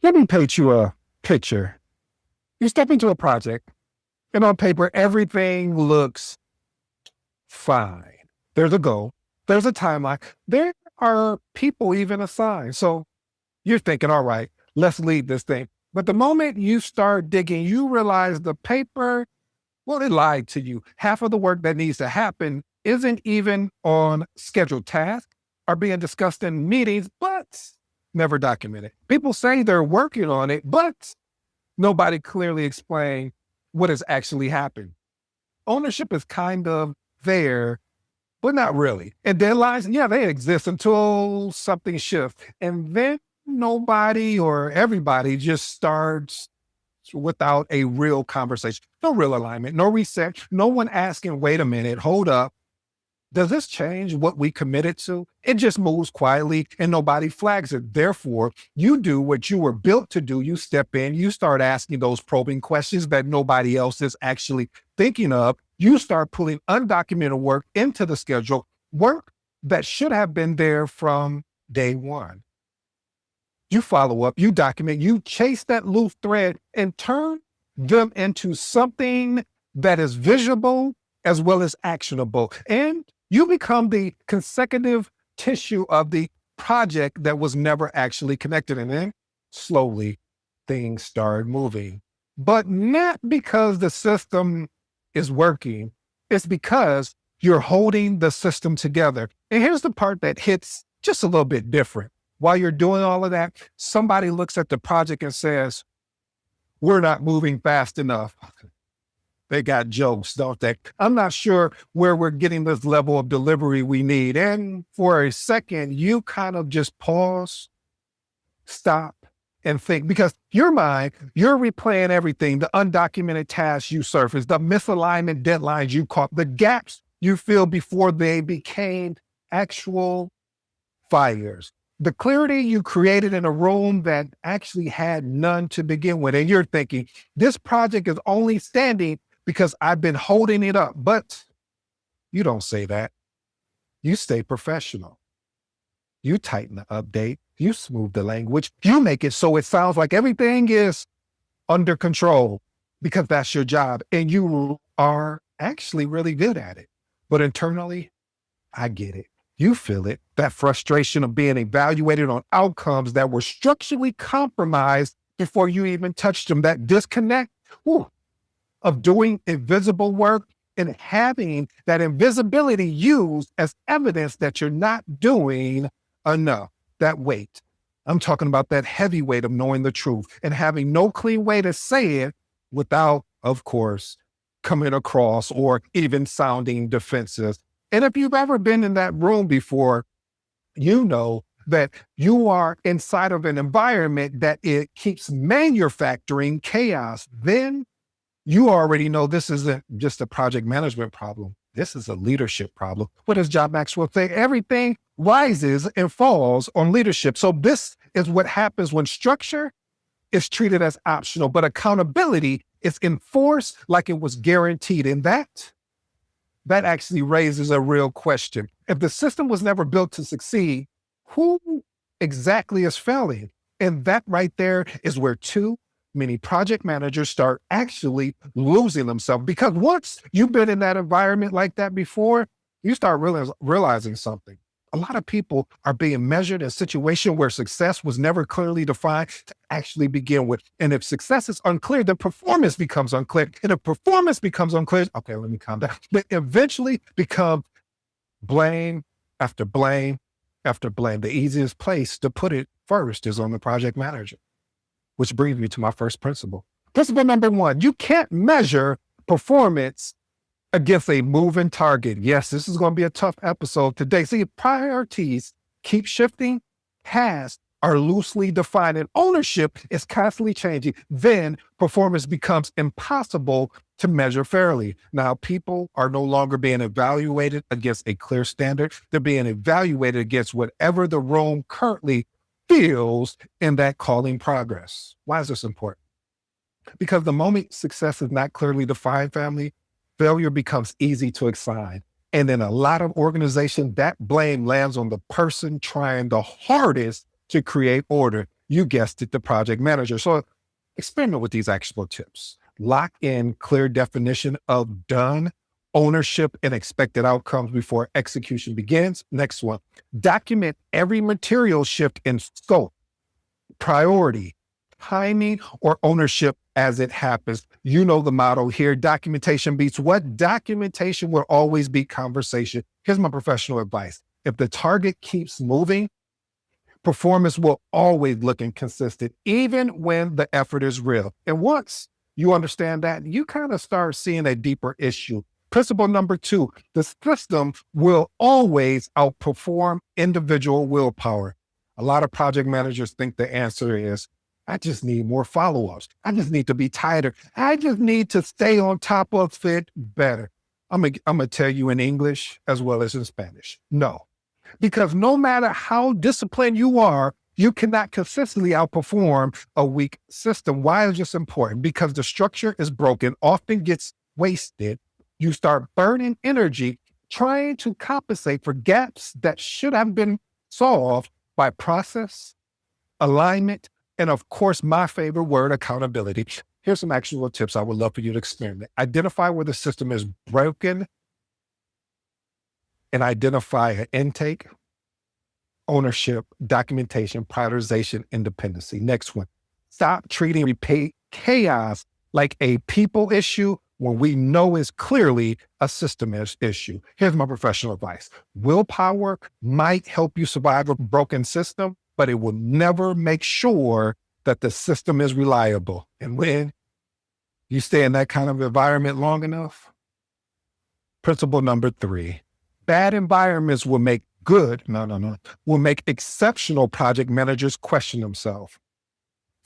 Let me paint you a picture. You step into a project, and on paper, everything looks fine. There's a goal, there's a timeline, there are people even assigned. So you're thinking, all right, let's lead this thing. But the moment you start digging, you realize the paper, well, it lied to you. Half of the work that needs to happen isn't even on scheduled tasks, are being discussed in meetings, but never documented. People say they're working on it, but nobody clearly explained what has actually happened. Ownership is kind of there, but not really. And deadlines, yeah, they exist until something shifts. And then nobody or everybody just starts without a real conversation. No real alignment, no reset, no one asking, wait a minute, hold up. Does this change what we committed to? It just moves quietly and nobody flags it. Therefore, you do what you were built to do. You step in, you start asking those probing questions that nobody else is actually thinking of. You start pulling undocumented work into the schedule, work that should have been there from day one. You follow up, you document, you chase that loose thread and turn them into something that is visible as well as actionable. And you become the consecutive tissue of the project that was never actually connected. And then slowly things start moving, but not because the system is working. It's because you're holding the system together. And here's the part that hits just a little bit different. While you're doing all of that, somebody looks at the project and says, we're not moving fast enough. They got jokes, don't they? I'm not sure where we're getting this level of delivery we need. And for a second, you kind of just pause, stop, and think, because your mind, you're replaying everything, the undocumented tasks you surfaced, the misalignment deadlines you caught, the gaps you feel before they became actual fires. The clarity you created in a room that actually had none to begin with. And you're thinking, this project is only standing because I've been holding it up. But you don't say that. You stay professional. You tighten the update. You smooth the language. You make it so it sounds like everything is under control because that's your job. And you are actually really good at it. But internally, I get it. You feel it, that frustration of being evaluated on outcomes that were structurally compromised before you even touched them, that disconnect of doing invisible work and having that invisibility used as evidence that you're not doing enough. That weight. I'm talking about that heavy weight of knowing the truth and having no clean way to say it without, of course, coming across or even sounding defensive. And if you've ever been in that room before, you know that you are inside of an environment that it keeps manufacturing chaos. Then you already know this isn't just a project management problem. This is a leadership problem. What does John Maxwell say? Everything rises and falls on leadership. So this is what happens when structure is treated as optional, but accountability is enforced like it was guaranteed. And that actually raises a real question. If the system was never built to succeed, who exactly is failing? And that right there is where too many project managers start actually losing themselves. Because once you've been in that environment like that before, you start realizing something. A lot of people are being measured in a situation where success was never clearly defined to actually begin with. And if success is unclear, then performance becomes unclear. And if performance becomes unclear, okay, let me calm down. But eventually become blame after blame after blame. The easiest place to put it first is on the project manager, which brings me to my first principle. Principle number one, you can't measure performance against a moving target. Yes, this is going to be a tough episode today. See, priorities keep shifting, tasks are loosely defined, and ownership is constantly changing. Then performance becomes impossible to measure fairly. Now, people are no longer being evaluated against a clear standard. They're being evaluated against whatever the room currently feels in that calling progress. Why is this important? Because the moment success is not clearly defined, family, failure becomes easy to assign. And in a lot of organizations, that blame lands on the person trying the hardest to create order. You guessed it, the project manager. So experiment with these actionable tips. Lock in clear definition of done, ownership, and expected outcomes before execution begins. Next one, document every material shift in scope, priority, timing, or ownership as it happens. You know the motto here, documentation beats what? Documentation will always beat conversation. Here's my professional advice. If the target keeps moving, performance will always look inconsistent, even when the effort is real. And once you understand that, you kind of start seeing a deeper issue. Principle number 2, the system will always outperform individual willpower. A lot of project managers think the answer is, I just need more follow-ups. I just need to be tighter. I just need to stay on top of it better. I'm gonna tell you in English as well as in Spanish. No, because no matter how disciplined you are, you cannot consistently outperform a weak system. Why is this important? Because the structure is broken, often gets wasted. You start burning energy trying to compensate for gaps that should have been solved by process, alignment, and of course, my favorite word, accountability. Here's some actual tips I would love for you to experiment. Identify where the system is broken and identify an intake, ownership, documentation, prioritization, and dependency. Next one, stop treating repeat chaos like a people issue when we know it's clearly a system issue. Here's my professional advice. Willpower might help you survive a broken system, but it will never make sure that the system is reliable. And when you stay in that kind of environment long enough, principle number 3, bad environments will make will make exceptional project managers question themselves.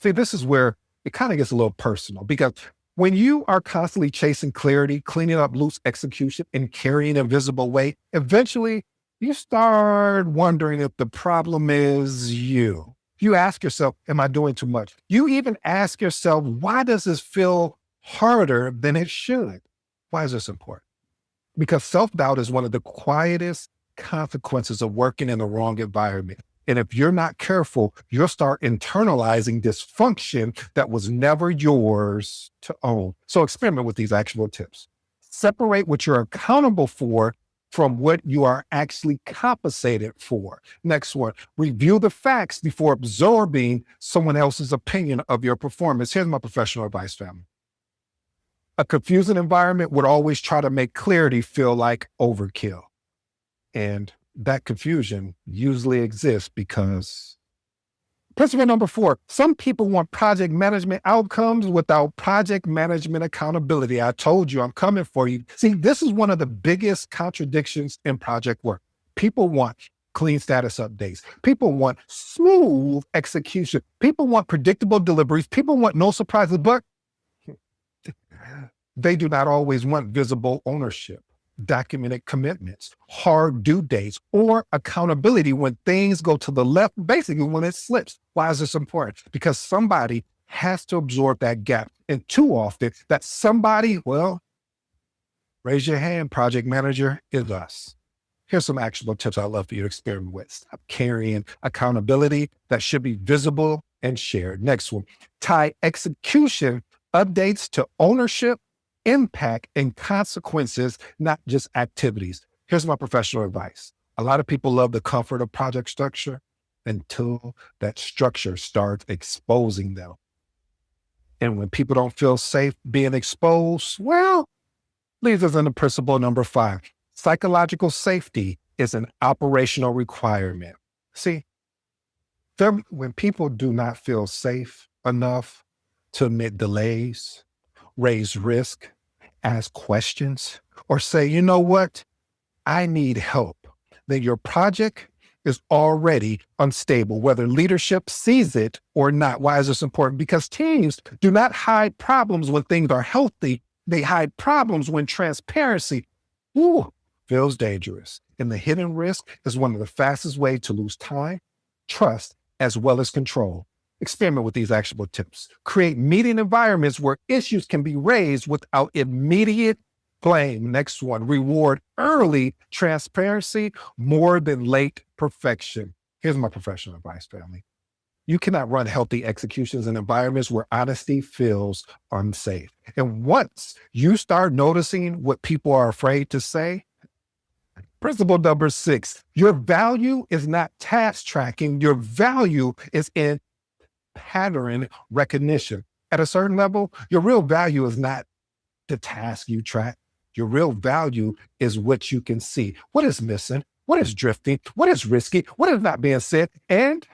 See, this is where it kind of gets a little personal, because when you are constantly chasing clarity, cleaning up loose execution, and carrying invisible weight, eventually you start wondering if the problem is you. You ask yourself, am I doing too much? You even ask yourself, why does this feel harder than it should? Why is this important? Because self-doubt is one of the quietest consequences of working in the wrong environment. And if you're not careful, you'll start internalizing dysfunction that was never yours to own. So experiment with these actual tips. Separate what you're accountable for from what you are actually compensated for. Next one, review the facts before absorbing someone else's opinion of your performance. Here's my professional advice, family. A confusing environment would always try to make clarity feel like overkill. And that confusion usually exists because principle number 4, some people want project management outcomes without project management accountability. I told you I'm coming for you. See, this is one of the biggest contradictions in project work. People want clean status updates. People want smooth execution. People want predictable deliveries. People want no surprises, but they do not always want visible ownership, documented commitments, hard due dates, or accountability when things go to the left, basically when it slips. Why is this important? Because somebody has to absorb that gap. And too often that somebody, well, raise your hand, project manager, is us. Here's some actionable tips I'd love for you to experiment with. Stop carrying accountability that should be visible and shared. Next one, tie execution updates to ownership, impact, and consequences, not just activities. Here's my professional advice. A lot of people love the comfort of project structure until that structure starts exposing them. And when people don't feel safe being exposed, well, leads us into principle number 5. Psychological safety is an operational requirement. See, when people do not feel safe enough to admit delays, raise risk, ask questions, or say, you know what, I need help, then your project is already unstable, whether leadership sees it or not. Why is this important? Because teams do not hide problems when things are healthy. They hide problems when transparency feels dangerous. And the hidden risk is one of the fastest ways to lose time, trust, as well as control. Experiment with these actionable tips. Create meeting environments where issues can be raised without immediate blame. Next one, reward early transparency more than late perfection. Here's my professional advice, family. You cannot run healthy executions in environments where honesty feels unsafe. And once you start noticing what people are afraid to say, principle number 6, your value is not task tracking. Your value is in pattern recognition. At a certain level, your real value is not the task you track. Your real value is what you can see. What is missing? What is drifting? What is risky? What is not being said? And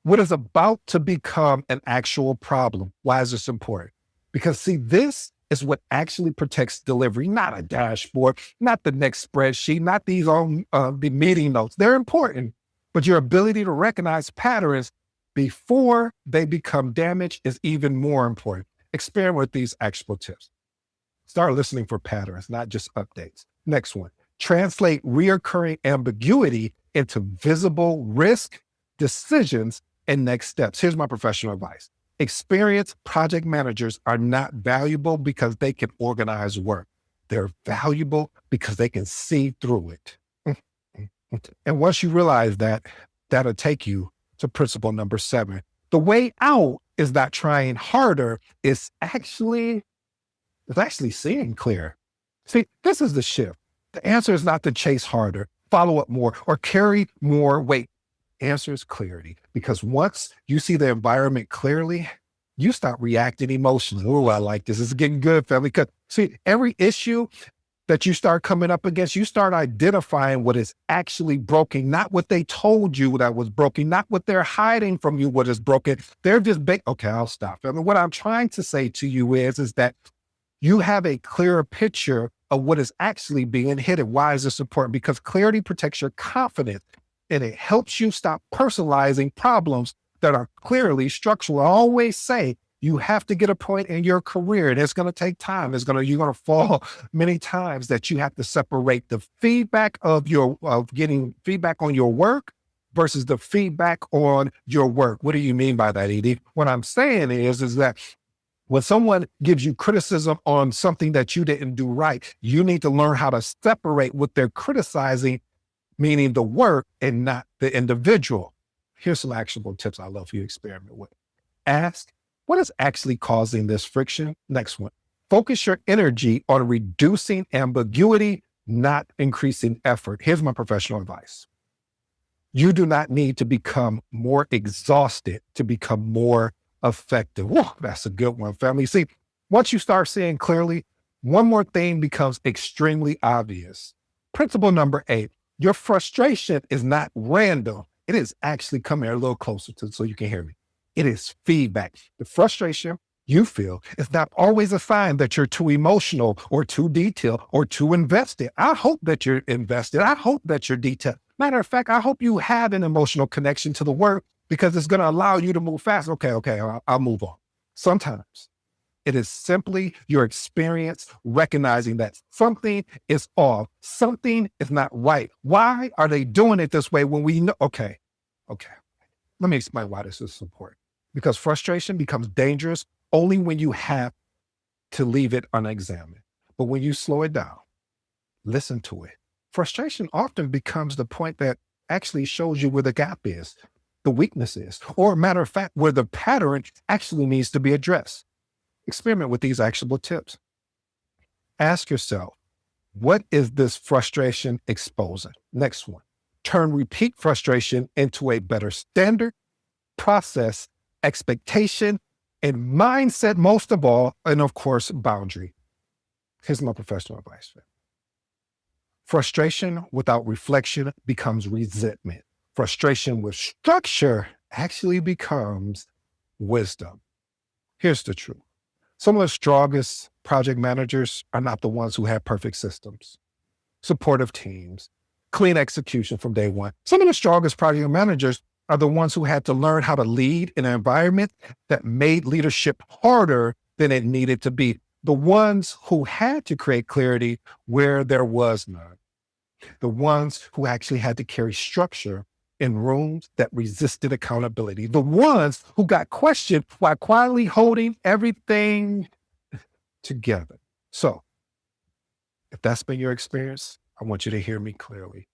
what is about to become an actual problem. Why is this important? Because see, this is what actually protects delivery, not a dashboard, not the next spreadsheet, not these on the meeting notes. They're important, but your ability to recognize patterns before they become damaged is even more important. Experiment with these actionable tips. Start listening for patterns, not just updates. Next one, translate reoccurring ambiguity into visible risk, decisions, and next steps. Here's my professional advice. Experienced project managers are not valuable because they can organize work. They're valuable because they can see through it. And once you realize that, that'll take you to principle number 7. The way out is not trying harder. It's actually seeing clear. See, this is the shift. The answer is not to chase harder, follow up more, or carry more weight. Answer is clarity. Because once you see the environment clearly, you stop reacting emotionally. Oh, I like this. It's getting good, family. Because see, every issue that you start coming up against, you start identifying what is actually broken, not what they told you that was broken, not what they're hiding from you, what is broken. They're just okay, I'll stop. I mean, what I'm trying to say to you is that you have a clearer picture of what is actually being hidden. Why is this important? Because clarity protects your confidence and it helps you stop personalizing problems that are clearly structural. I always say you have to get a point in your career and it's going to take time. You're going to fall many times that you have to separate the feedback of getting feedback on your work versus the feedback on your work. What do you mean by that, Edie? What I'm saying is that when someone gives you criticism on something that you didn't do right, you need to learn how to separate what they're criticizing, meaning the work and not the individual. Here's some actionable tips I love for you to experiment with. Ask, what is actually causing this friction? Next one, focus your energy on reducing ambiguity, not increasing effort. Here's my professional advice. You do not need to become more exhausted to become more effective. Whoa, that's a good one, family. See, once you start seeing clearly, one more thing becomes extremely obvious. Principle number 8, your frustration is not random. It is actually, come here a little closer so you can hear me. It is feedback. The frustration you feel is not always a sign that you're too emotional or too detailed or too invested. I hope that you're invested. I hope that you're detailed. Matter of fact, I hope you have an emotional connection to the work because it's going to allow you to move fast. Okay, I'll move on. Sometimes it is simply your experience recognizing that something is off. Something is not right. Why are they doing it this way when we know? Okay. Let me explain why this is important. Because frustration becomes dangerous only when you have to leave it unexamined. But when you slow it down, listen to it. Frustration often becomes the point that actually shows you where the gap is, the weakness is, or matter of fact, where the pattern actually needs to be addressed. Experiment with these actionable tips. Ask yourself, what is this frustration exposing? Next one, turn repeat frustration into a better standard, process, expectation, and mindset, most of all, and of course, boundary. Here's my professional advice. Frustration without reflection becomes resentment. Frustration with structure actually becomes wisdom. Here's the truth. Some of the strongest project managers are not the ones who have perfect systems, supportive teams, clean execution from day one. Some of the strongest project managers are the ones who had to learn how to lead in an environment that made leadership harder than it needed to be. The ones who had to create clarity where there was none. The ones who actually had to carry structure in rooms that resisted accountability. The ones who got questioned while quietly holding everything together. So, if that's been your experience, I want you to hear me clearly.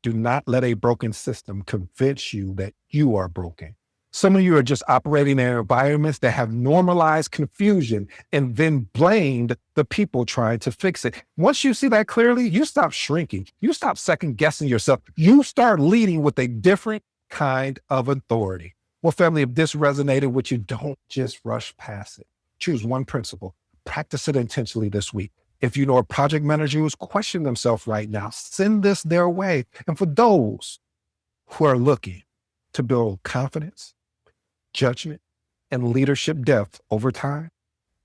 Do not let a broken system convince you that you are broken. Some of you are just operating in environments that have normalized confusion and then blamed the people trying to fix it. Once you see that clearly, you stop shrinking. You stop second guessing yourself. You start leading with a different kind of authority. Well, family, if this resonated with you, don't just rush past it. Choose one principle. Practice it intentionally this week. If you know a project manager who's questioning themselves right now, send this their way. And for those who are looking to build confidence, judgment, and leadership depth over time,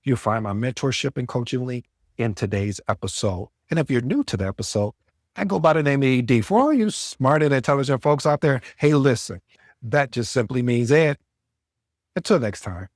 you'll find my mentorship and coaching link in today's episode. And if you're new to the episode, I go by the name of ED. For all you smart and intelligent folks out there, hey, listen, that just simply means Ed. Until next time.